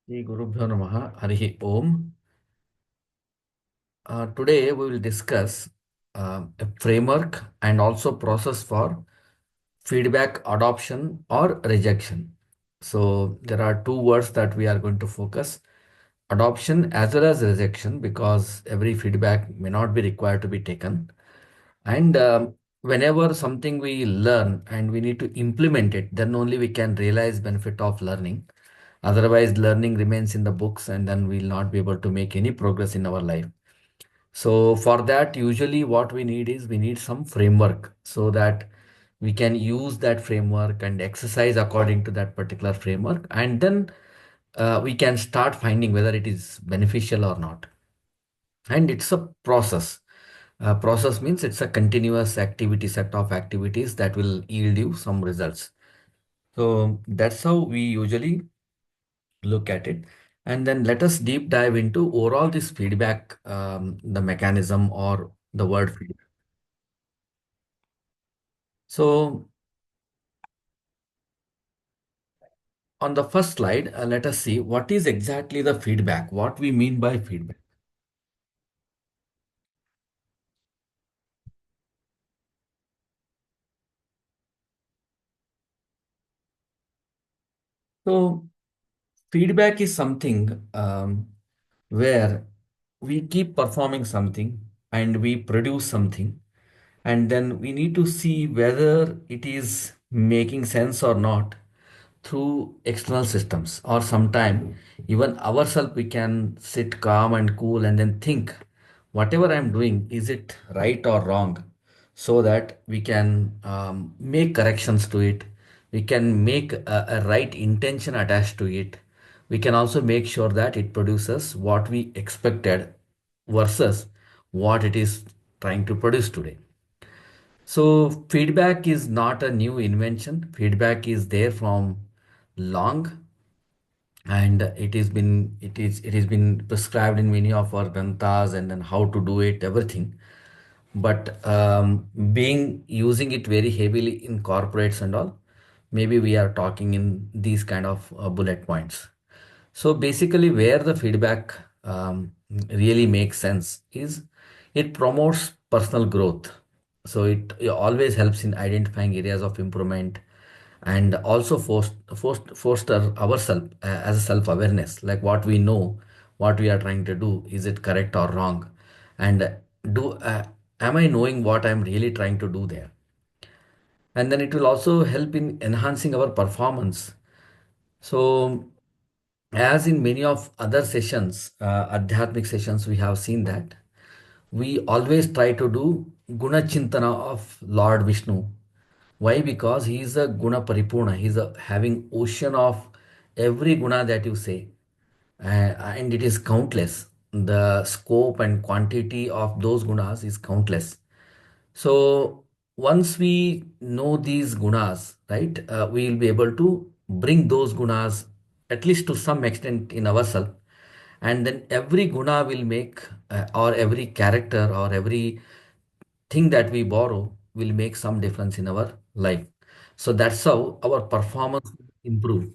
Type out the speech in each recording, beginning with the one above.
Shri Gurubhyo Namaha Harihi Om. Today we will discuss a framework and also process for feedback adoption or rejection. So there are two words that we are going to focus: adoption as well as rejection, because every feedback may not be required to be taken. And whenever something we learn and we need to implement it, then only we can realize benefit of learning. Otherwise, learning remains in the books and then we'll not be able to make any progress in our life. So for that, usually what we need is we need some framework so that we can use that framework and exercise according to that particular framework. And then we can start finding whether it is beneficial or not. And it's a process. Process means it's a continuous activity, set of activities that will yield you some results. So that's how we usually look at it. And then let us deep dive into overall this feedback, the mechanism or the word feedback. So on the first slide, let us see what is exactly the feedback, what we mean by feedback. So feedback is something where we keep performing something and we produce something, and then we need to see whether it is making sense or not through external systems, or sometime even ourselves we can sit calm and cool and then think whatever I'm doing, is it right or wrong, so that we can make corrections to it. We can make a right intention attached to it. We can also make sure that it produces what we expected versus what it is trying to produce today. So feedback is not a new invention. Feedback is there from long, and it has been prescribed in many of our granthas, and then how to do it, everything. But being using it very heavily in corporates and all, maybe we are talking in these kind of bullet points. So basically, where the feedback really makes sense is it promotes personal growth. So it always helps in identifying areas of improvement, and also foster ourselves as a self-awareness, like what we know, what we are trying to do, is it correct or wrong, and do am I knowing what I'm really trying to do there. And then it will also help in enhancing our performance. So as in many of other sessions, Adhyatmic sessions, we have seen that we always try to do Guna Chintana of Lord Vishnu. Why? Because he is a Guna Paripurna. He is a having ocean of every Guna that you say, and it is countless. The scope and quantity of those Gunas is countless. So once we know these gunas, right, we will be able to bring those gunas at least to some extent in ourselves, and then every guna will make, or every character or every thing that we borrow will make some difference in our life. So that's how our performance will improve.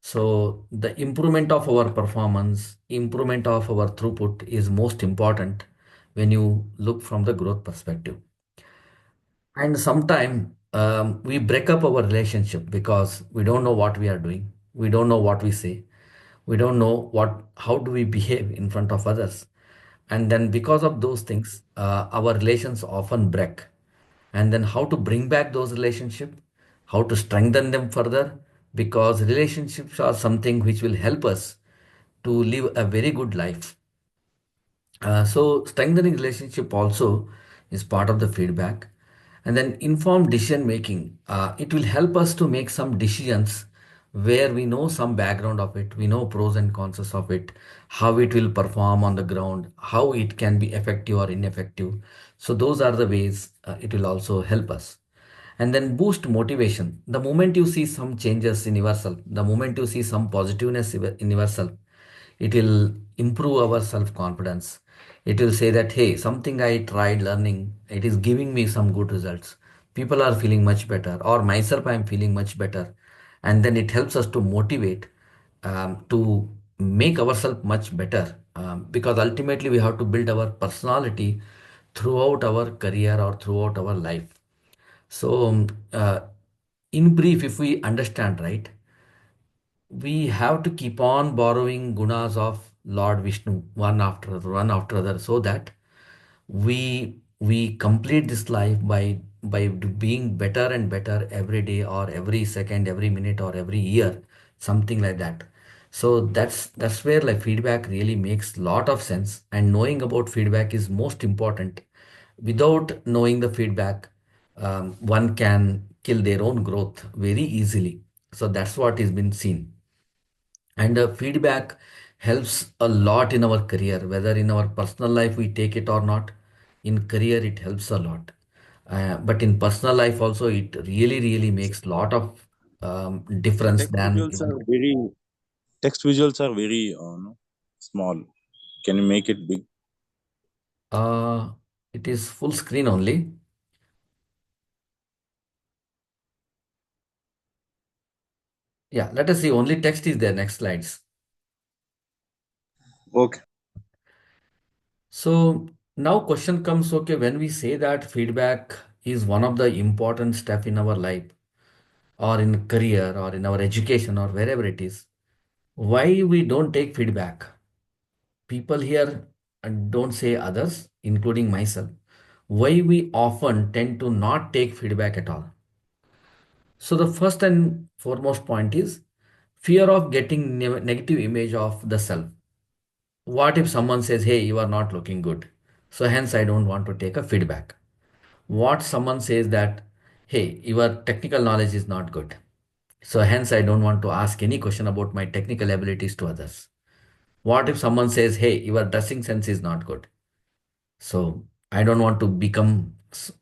So the improvement of our performance, improvement of our throughput is most important when you look from the growth perspective. And sometimes we break up our relationship because we don't know what we are doing. We don't know what we say. We don't know how do we behave in front of others. And then because of those things, our relations often break. And then how to bring back those relationships, how to strengthen them further, because relationships are something which will help us to live a very good life. So strengthening relationship also is part of the feedback. And then informed decision making. It will help us to make some decisions where we know some background of it, we know pros and cons of it, how it will perform on the ground, how it can be effective or ineffective. So those are the ways it will also help us. And then boost motivation. The moment you see some changes in yourself, the moment you see some positiveness in yourself, it will improve our self confidence. It will say that, hey, something I tried learning, it is giving me some good results. People are feeling much better, or myself, I am feeling much better. And then it helps us to motivate to make ourselves much better, because ultimately we have to build our personality throughout our career or throughout our life. So, in brief, if we understand right, we have to keep on borrowing gunas of Lord Vishnu one after other, so that we complete this life by being better and better every day or every second, every minute or every year, something like that. So that's where like feedback really makes lot of sense, and knowing about feedback is most important. Without knowing the feedback, one can kill their own growth very easily. So that's what has been seen. And feedback helps a lot in our career, whether in our personal life we take it or not. In career, it helps a lot. But in personal life also, it really, really makes lot of difference Text than visuals even. are very text visuals are very no, small. Can you make it big? Uh, it is full screen only. Yeah, let us see. Only text is there. Next slides. Okay. So now question comes, okay, when we say that feedback is one of the important step in our life or in career or in our education or wherever it is, why we don't take feedback? People here don't say others, including myself, why we often tend to not take feedback at all. So the first and foremost point is fear of getting negative image of the self. What if someone says, hey, you are not looking good, so hence I don't want to take a feedback. What someone says that, hey, your technical knowledge is not good, so hence I don't want to ask any question about my technical abilities to others. What if someone says, hey, your dressing sense is not good, so I don't want to become,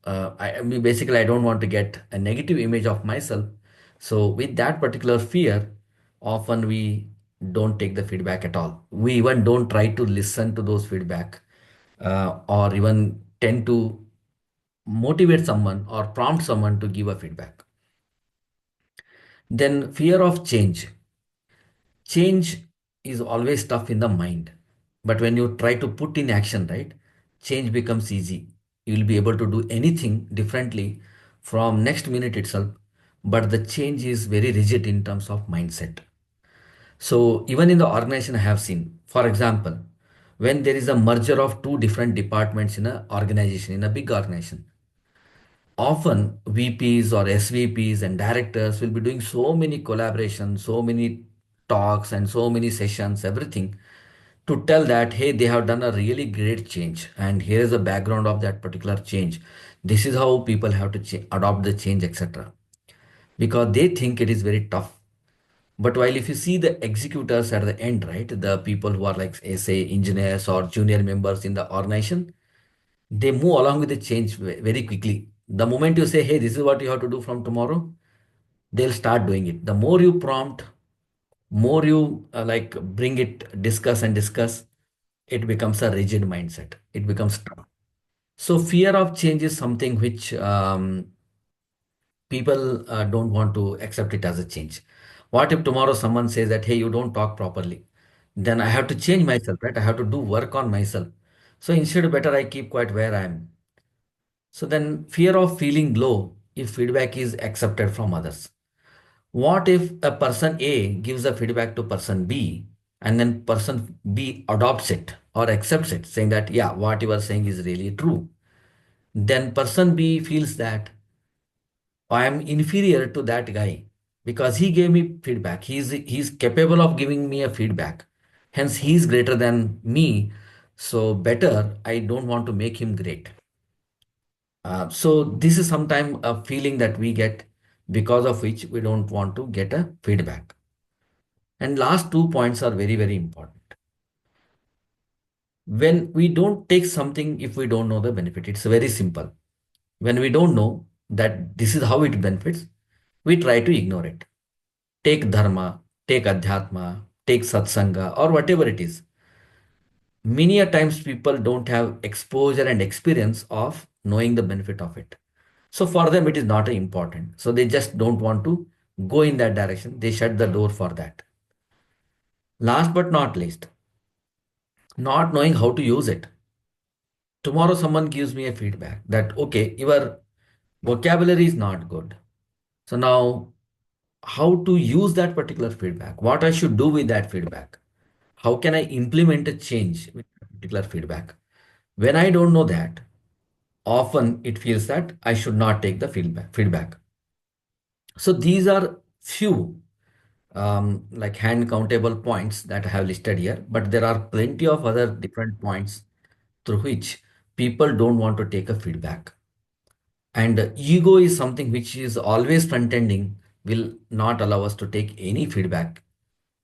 I mean, basically, I don't want to get a negative image of myself. So with that particular fear, often we don't take the feedback at all. We even don't try to listen to those feedback, or even tend to motivate someone or prompt someone to give a feedback. Then fear of change. Change is always tough in the mind. But when you try to put in action, right, change becomes easy. You'll be able to do anything differently from next minute itself. But the change is very rigid in terms of mindset. So even in the organization, I have seen, for example, when there is a merger of two different departments in an organization, in a big organization, often VPs or SVPs and directors will be doing so many collaborations, so many talks and so many sessions, everything to tell that, hey, they have done a really great change. And here is the background of that particular change. This is how people have to adopt the change, etc. Because they think it is very tough. But while if you see the executors at the end, right, the people who are like, say, engineers or junior members in the organization, they move along with the change very quickly. The moment you say, hey, this is what you have to do from tomorrow, they'll start doing it. The more you prompt, more you like bring it, discuss, it becomes a rigid mindset. It becomes tough. So fear of change is something which people don't want to accept it as a change. What if tomorrow someone says that, hey, you don't talk properly? Then I have to change myself, right? I have to do work on myself. So instead, better I keep quiet where I am. So then fear of feeling low if feedback is accepted from others. What if a person A gives a feedback to person B and then person B adopts it or accepts it, saying that, yeah, what you are saying is really true. Then person B feels that I am inferior to that guy because he gave me feedback. He's capable of giving me a feedback. Hence, he's greater than me. So better, I don't want to make him great. So this is sometimes a feeling that we get, because of which we don't want to get a feedback. And last 2 points are very, very important. When we don't take something if we don't know the benefit, it's very simple. When we don't know that this is how it benefits, we try to ignore it. Take dharma, take adhyatma, take satsanga, or whatever it is. Many a times people don't have exposure and experience of knowing the benefit of it. So for them, it is not important. So they just don't want to go in that direction. They shut the door for that. Last but not least, not knowing how to use it. Tomorrow someone gives me a feedback that, okay, your vocabulary is not good. So now how to use that particular feedback, what I should do with that feedback, how can I implement a change with that particular feedback. When I don't know that, often it feels that I should not take the feedback. So these are few like hand countable points that I have listed here, but there are plenty of other different points through which people don't want to take a feedback. And ego is something which is always front-ending, will not allow us to take any feedback,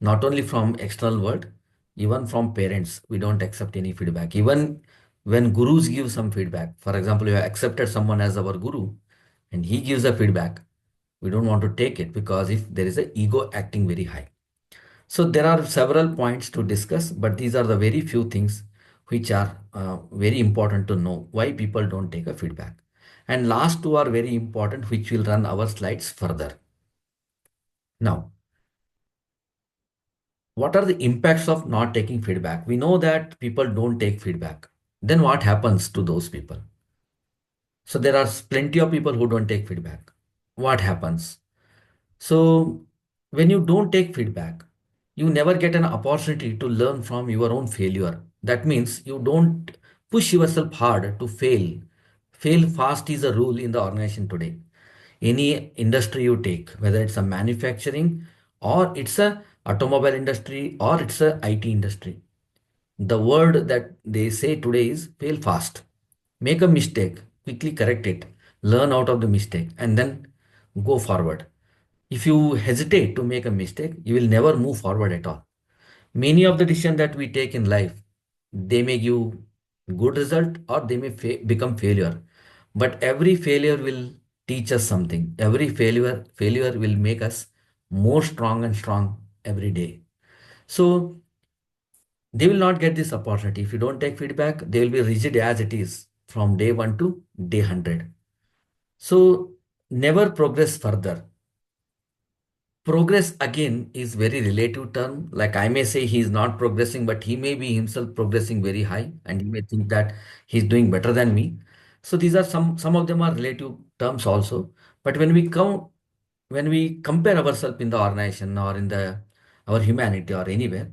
not only from external world, even from parents. We don't accept any feedback. Even when gurus give some feedback, for example, you have accepted someone as our guru and he gives a feedback, we don't want to take it because if there is a ego acting very high. So there are several points to discuss, but these are the very few things which are very important to know why people don't take a feedback. And last two are very important, which will run our slides further. Now, what are the impacts of not taking feedback? We know that people don't take feedback. Then what happens to those people? So there are plenty of people who don't take feedback. What happens? So, when you don't take feedback, you never get an opportunity to learn from your own failure. That means you don't push yourself hard to fail. Fail fast is a rule in the organization today. Any industry you take, whether it's a manufacturing or it's a automobile industry or it's a IT industry, the word that they say today is fail fast. Make a mistake, quickly correct it, learn out of the mistake, and then go forward. If you hesitate to make a mistake, you will never move forward at all. Many of the decisions that we take in life, they may give good result or they may become failure. But every failure will teach us something. Every failure will make us more strong and strong every day. So they will not get this opportunity. If you don't take feedback, they will be rigid as it is from day 1 to day 100. So never progress further. Progress again is very relative term. Like I may say he is not progressing, but he may be himself progressing very high, and he may think that he's doing better than me. So these are some of them are relative terms also. But when we compare ourselves in the organization or in the our humanity or anywhere,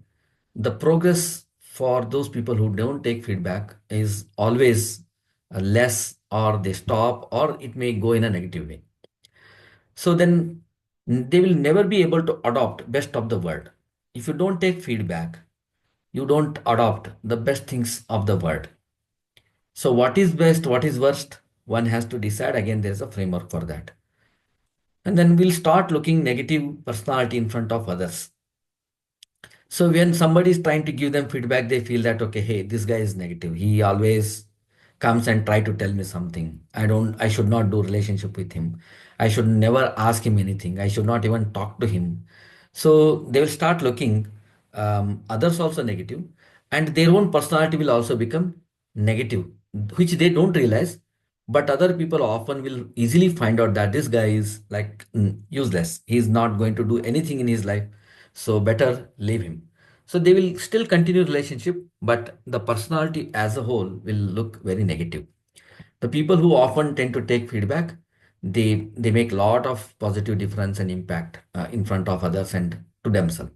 the progress for those people who don't take feedback is always less, or they stop, or it may go in a negative way. So then they will never be able to adopt best of the world. If you don't take feedback, you don't adopt the best things of the world. So what is best, what is worst, one has to decide. Again, there's a framework for that. And then we'll start looking negative personality in front of others. So when somebody is trying to give them feedback, they feel that, okay, hey, this guy is negative. He always comes and try to tell me something. I should not do relationship with him. I should never ask him anything. I should not even talk to him. So they will start looking others also negative, and their own personality will also become negative, which they don't realize. But other people often will easily find out that this guy is like useless. He's not going to do anything in his life. So better leave him. So they will still continue relationship, but the personality as a whole will look very negative. The people who often tend to take feedback, they make a lot of positive difference and impact in front of others and to themselves.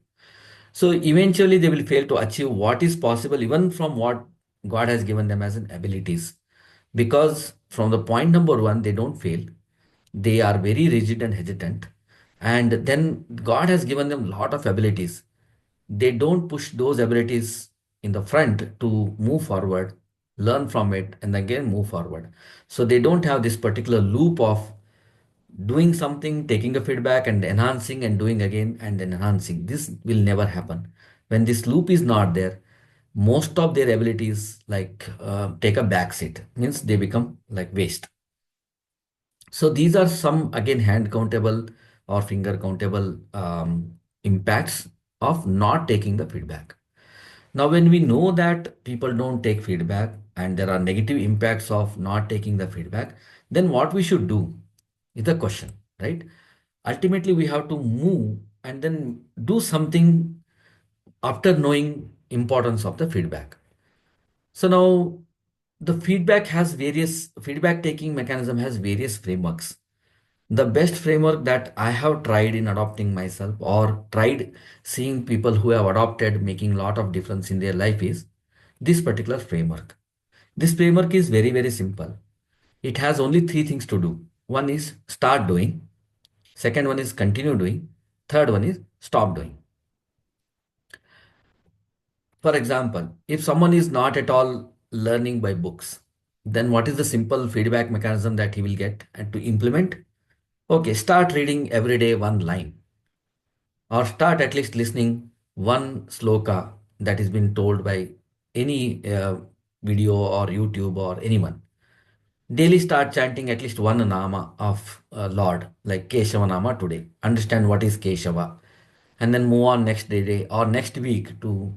So eventually they will fail to achieve what is possible even from what God has given them as an abilities. Because from the point number one, they don't fail. They are very rigid and hesitant. And then God has given them a lot of abilities. They don't push those abilities in the front to move forward, learn from it, and again move forward. So they don't have this particular loop of doing something, taking a feedback and enhancing and doing again and then enhancing. This will never happen. When this loop is not there, most of their abilities like take a back seat, means they become like waste. So these are some again hand countable or finger countable impacts of not taking the feedback. Now, when we know that people don't take feedback and there are negative impacts of not taking the feedback, then what we should do is the question, right? Ultimately, we have to move and then do something after knowing importance of the feedback. So now the feedback taking mechanism has various frameworks. The best framework that I have tried in adopting myself or tried seeing people who have adopted making a lot of difference in their life is this particular framework. This framework is very, very simple. It has only three things to do. One is start doing, second one is continue doing, third one is stop doing. For example, if someone is not at all learning by books, then what is the simple feedback mechanism that he will get and to implement? Okay, start reading every day one line, or start at least listening one sloka that has been told by any video or YouTube or anyone. Daily start chanting at least one nama of Lord, like Keshava Nama today. Understand what is Keshava. And then move on next day or next week to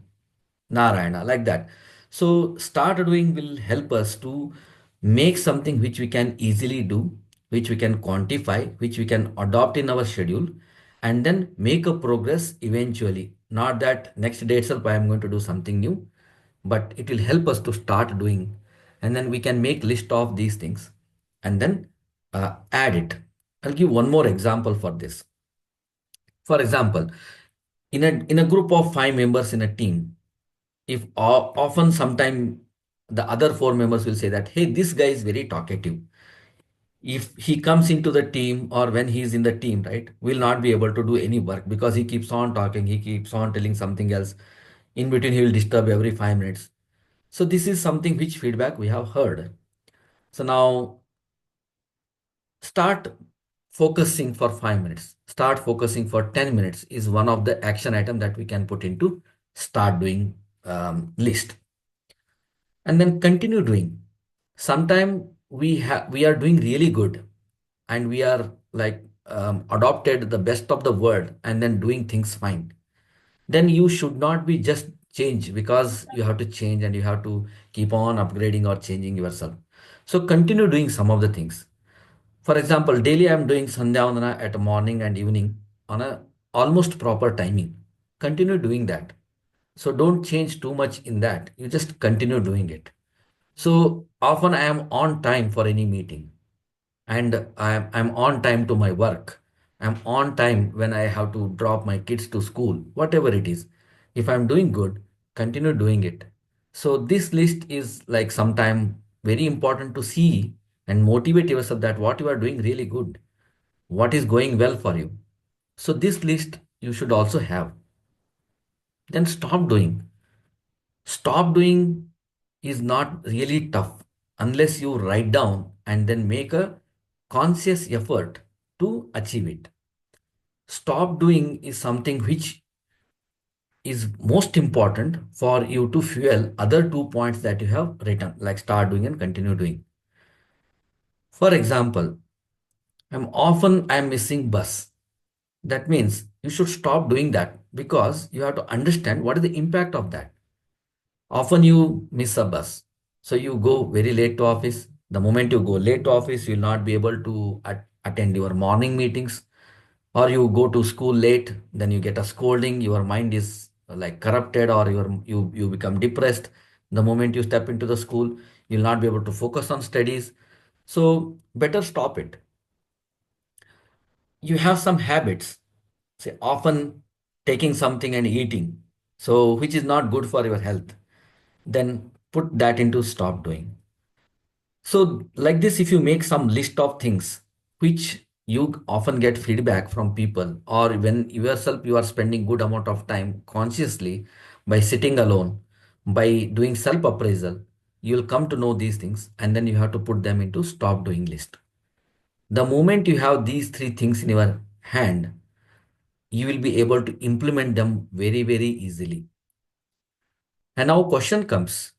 Narayana, like that. So, start doing will help us to make something which we can easily do, which we can quantify, which we can adopt in our schedule, and then make a progress eventually. Not that next day itself I am going to do something new, but it will help us to start doing, and then we can make list of these things and then add it. I'll give one more example for this. For example, in a group of five members in a team, if often sometime the other four members will say that, hey, this guy is very talkative. If he comes into the team or when he is in the team, right, will not be able to do any work because he keeps on talking, he keeps on telling something else. In between, he will disturb every 5 minutes. So this is something which feedback we have heard. So now start focusing for 5 minutes. Start focusing for 10 minutes is one of the action item that we can put into start doing list. And then continue doing. Sometime we are doing really good and we are like adopted the best of the world and then doing things fine. Then you should not be just change because you have to change and you have to keep on upgrading or changing yourself. So continue doing some of the things. For example, daily I am doing Sandhya Vandana at morning and evening on a almost proper timing. Continue doing that. So don't change too much in that. You just continue doing it. So often I am on time for any meeting and I'm on time to my work. I'm on time when I have to drop my kids to school, whatever it is. If I'm doing good, continue doing it. So this list is like sometime very important to see and motivate yourself that what you are doing really good, what is going well for you. So this list you should also have. Then stop doing. Stop doing is not really tough unless you write down and then make a conscious effort to achieve it. Stop doing is something which is most important for you to fuel other 2 points that you have written, like start doing and continue doing. For example, I'm missing bus. That means you should stop doing that because you have to understand what is the impact of that. Often you miss a bus. So you go very late to office. The moment you go late to office, you will not be able to attend your morning meetings. Or you go to school late, then you get a scolding. Your mind is like corrupted, or you become depressed. The moment you step into the school, you'll not be able to focus on studies. So better stop it. You have some habits, say often taking something and eating, so which is not good for your health, then put that into stop doing. So like this, if you make some list of things which you often get feedback from people, or when yourself you are spending good amount of time consciously by sitting alone, by doing self appraisal, you'll come to know these things and then you have to put them into stop doing list. The moment you have these three things in your hand, you will be able to implement them very, very easily. And now question comes,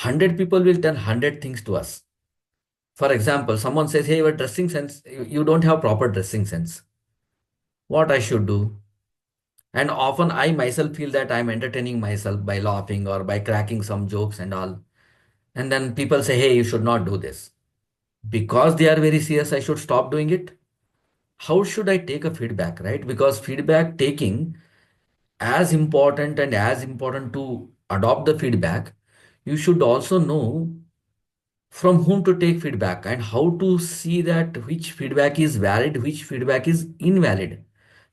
100 people will tell 100 things to us. For example, someone says, hey, your dressing sense, you don't have proper dressing sense. What I should do? And often I myself feel that I'm entertaining myself by laughing or by cracking some jokes and all. And then people say, hey, you should not do this. Because they are very serious, I should stop doing it. How should I take a feedback, right? Because feedback taking as important and as important to adopt the feedback, you should also know from whom to take feedback and how to see that which feedback is valid, which feedback is invalid.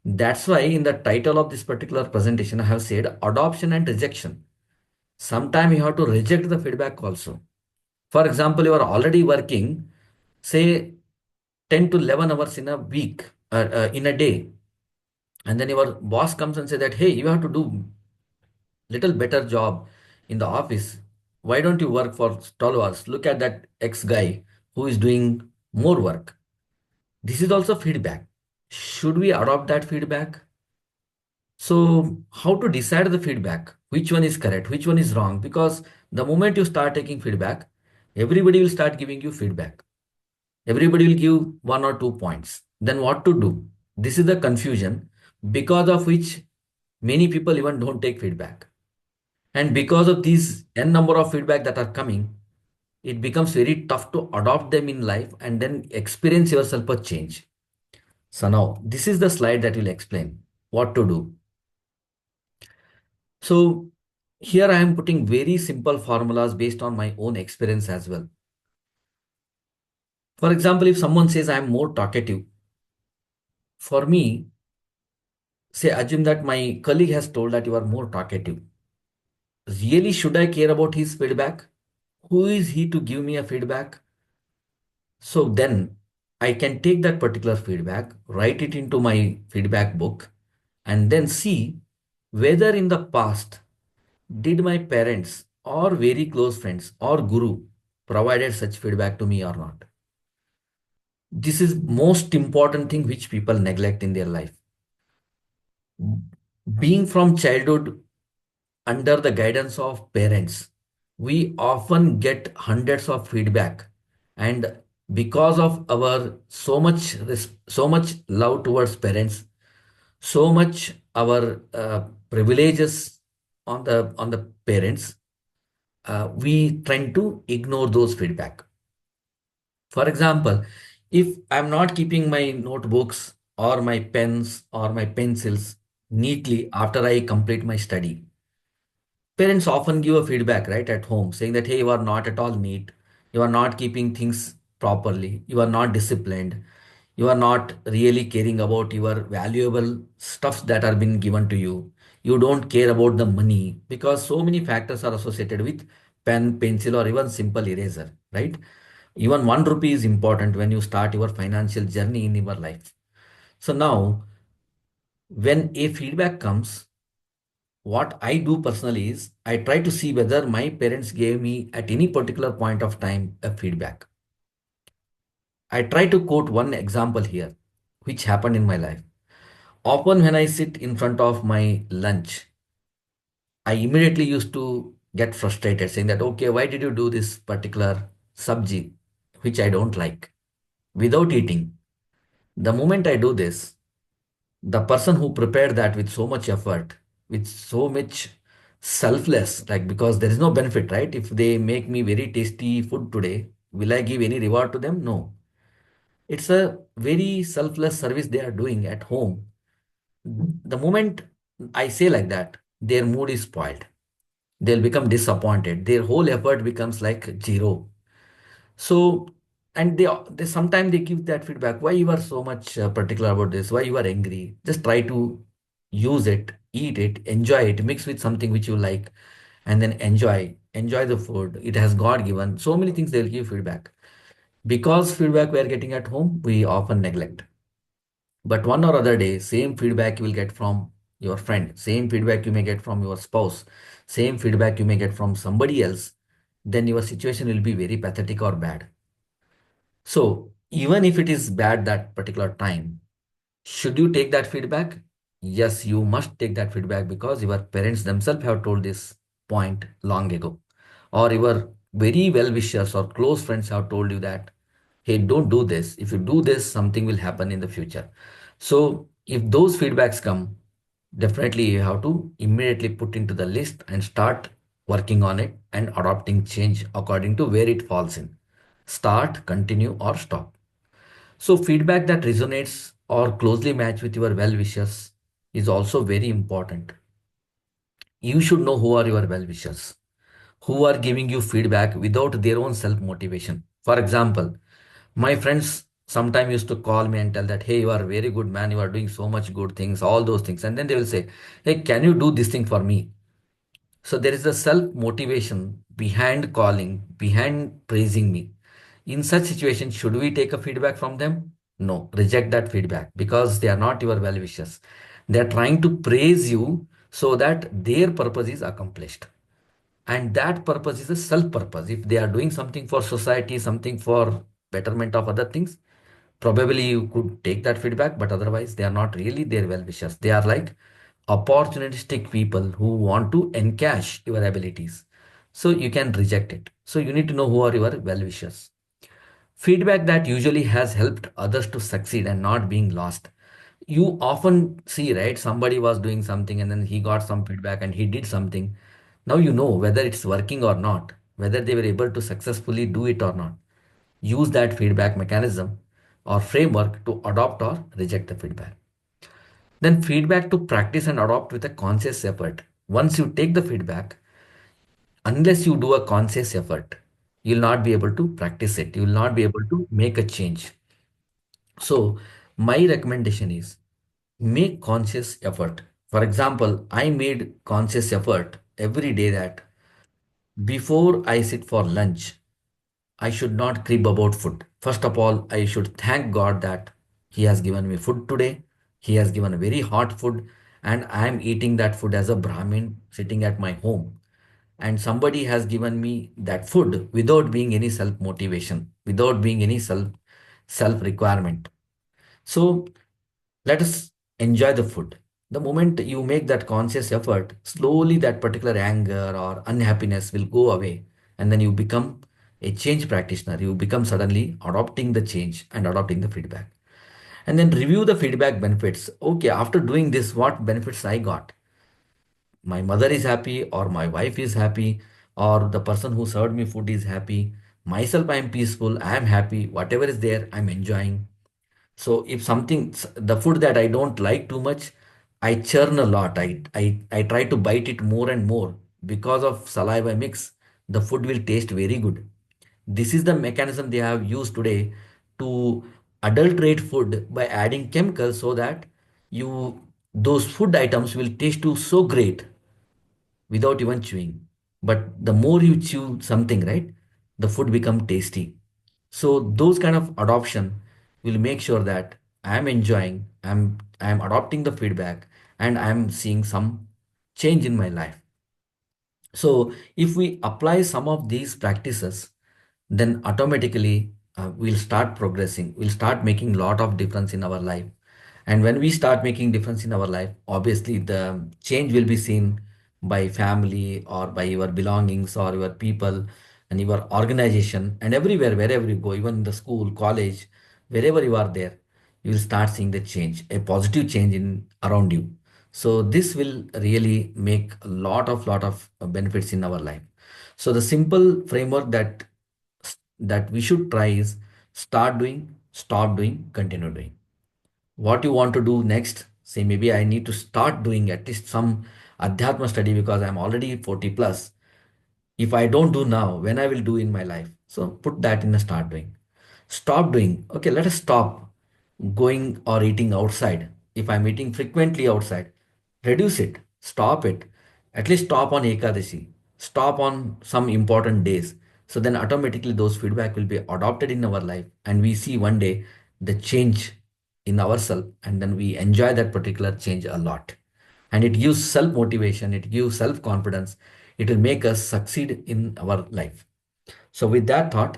That's why in the title of this particular presentation, I have said adoption and rejection. Sometimes you have to reject the feedback also. For example, you are already working, say 10 to 11 hours in a week, in a day, and then your boss comes and say that, hey, you have to do little better job in the office. Why don't you work for 12 hours? Look at that X guy who is doing more work. This is also feedback. Should we adopt that feedback? So, how to decide the feedback? Which one is correct? Which one is wrong? Because the moment you start taking feedback, everybody will start giving you feedback. Everybody will give one or two points. Then what to do? This is the confusion because of which many people even don't take feedback. And because of these n number of feedback that are coming, it becomes very tough to adopt them in life and then experience yourself a change. So now this is the slide that will explain what to do. So here I am putting very simple formulas based on my own experience as well. For example, if someone says I am more talkative, for me, say assume that my colleague has told that you are more talkative. Really, should I care about his feedback? Who is he to give me a feedback? So then I can take that particular feedback, write it into my feedback book, and then see whether in the past did my parents or very close friends or guru provided such feedback to me or not. This is most important thing which people neglect in their life. Being from childhood under the guidance of parents, we often get hundreds of feedback, and because of our so much love towards parents, so much our privileges on the parents, we tend to ignore those feedback. For example, if I'm not keeping my notebooks or my pens or my pencils neatly after I complete my study, parents often give a feedback right at home saying that, hey, you are not at all neat, you are not keeping things properly, you are not disciplined, you are not really caring about your valuable stuffs that are being given to you, you don't care about the money, because so many factors are associated with pen, pencil, or even simple eraser, right? Even 1 rupee is important when you start your financial journey in your life. So now when a feedback comes, what I do personally is I try to see whether my parents gave me at any particular point of time a feedback. I try to quote one example here, which happened in my life. Often, when I sit in front of my lunch, I immediately used to get frustrated, saying that, okay, why did you do this particular subji, which I don't like, without eating? The moment I do this, the person who prepared that with so much effort, with so much selfless, like because there is no benefit, right? If they make me very tasty food today, will I give any reward to them? No. It's a very selfless service they are doing at home. The moment I say like that, their mood is spoiled. They'll become disappointed. Their whole effort becomes like zero. So, and they sometimes they give that feedback. Why you are so much particular about this? Why you are angry? Just try to use it, eat it, enjoy it, mix with something which you like, and then enjoy the food. It has God given. So many things they'll give feedback. Because feedback we are getting at home, we often neglect. But one or other day, same feedback you will get from your friend, same feedback you may get from your spouse, same feedback you may get from somebody else, then your situation will be very pathetic or bad. So, even if it is bad that particular time, should you take that feedback? Yes, you must take that feedback because your parents themselves have told this point long ago. Or your very well wishers or close friends have told you that, hey, don't do this. If you do this, something will happen in the future. So, if those feedbacks come, definitely you have to immediately put into the list and start working on it and adopting change according to where it falls in. Start, continue, or stop. So, feedback that resonates or closely match with your well wishes is also very important. You should know who are your well wishers, who are giving you feedback without their own self motivation. For example, my friends sometimes used to call me and tell that, hey, you are very good man, you are doing so much good things, all those things. And then they will say, hey, can you do this thing for me? So there is a self motivation behind calling, behind praising me. In such situations, should we take a feedback from them? No, reject that feedback because they are not your well wishers. They are trying to praise you so that their purpose is accomplished. And that purpose is a self purpose. If they are doing something for society, something for betterment of other things, probably you could take that feedback, but otherwise they are not really their well wishers. They are like opportunistic people who want to encash your abilities. So you can reject it. So you need to know who are your well wishers. Feedback that usually has helped others to succeed and not being lost. You often see, right? Somebody was doing something and then he got some feedback and he did something. Now you know whether it's working or not, whether they were able to successfully do it or not. Use that feedback mechanism or framework to adopt or reject the feedback. Then feedback to practice and adopt with a conscious effort. Once you take the feedback, unless you do a conscious effort, you'll not be able to practice it. You will not be able to make a change. So my recommendation is make conscious effort. For example, I made conscious effort every day that before I sit for lunch, I should not crib about food. First of all, I should thank God that He has given me food today. He has given a very hot food, and I am eating that food as a Brahmin sitting at my home. And somebody has given me that food without being any self motivation, without being any self requirement. So let us enjoy the food. The moment you make that conscious effort, slowly that particular anger or unhappiness will go away, and then you become a change practitioner. You become suddenly adopting the change and adopting the feedback. And then review the feedback benefits. Okay, after doing this, what benefits I got? My mother is happy, or my wife is happy, or the person who served me food is happy. Myself, I am peaceful, I am happy. Whatever is there, I'm enjoying. So if something, the food that I don't like too much, I churn a lot. I try to bite it more and more. Because of saliva mix, the food will taste very good. This is the mechanism they have used today to adulterate food by adding chemicals so that you those food items will taste you so great without even chewing. But the more you chew something, right, the food become tasty. So those kind of adoption will make sure that I'm enjoying, I'm adopting the feedback, and I'm seeing some change in my life. So if we apply some of these practices, then automatically we'll start progressing. We'll start making lot of difference in our life. And when we start making difference in our life, obviously the change will be seen by family or by your belongings or your people and your organization and everywhere, wherever you go, even in the school, college, wherever you are there, you will start seeing the change, a positive change in around you. So this will really make a lot of benefits in our life. So the simple framework that we should try is start doing, stop doing, continue doing. What you want to do next? Say maybe I need to start doing at least some adhyatma study because I'm already 40 plus. If I don't do now, when I will do in my life? So put that in the start doing. Stop doing. Okay, let us stop going or eating outside. If I'm eating frequently outside, reduce it, stop it. At least stop on Ekadashi, stop on some important days. So then automatically those feedback will be adopted in our life, and we see one day the change in ourselves, and then we enjoy that particular change a lot. And it gives self motivation, it gives self confidence, it will make us succeed in our life. So with that thought,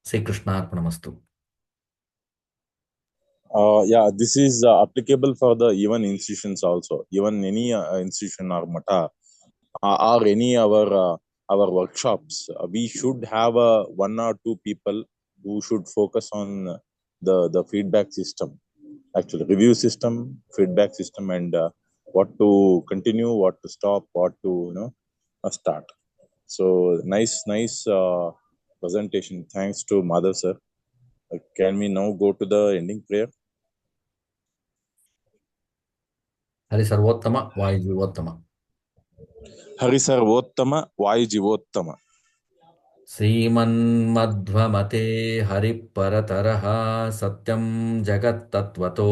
say Krishna Arpanamastu. Yeah, this is applicable for the even institutions also, even any institution or mata or any our workshops. We should have one or two people who should focus on the feedback system, actually review system, feedback system, and what to continue, what to stop, what to start. So nice presentation. Thanks to Mother sir. Can we now go to the ending prayer? Hari Sarvottama, Vayu Jivottama. हरिसर्वोत्तम वायुजीवोत्तम। श्रीमन्मध्वमते हरिपरतरः सत्यं जगत्तत्त्वतो।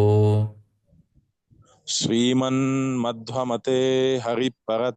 श्रीमन्मध्वमते हरिपर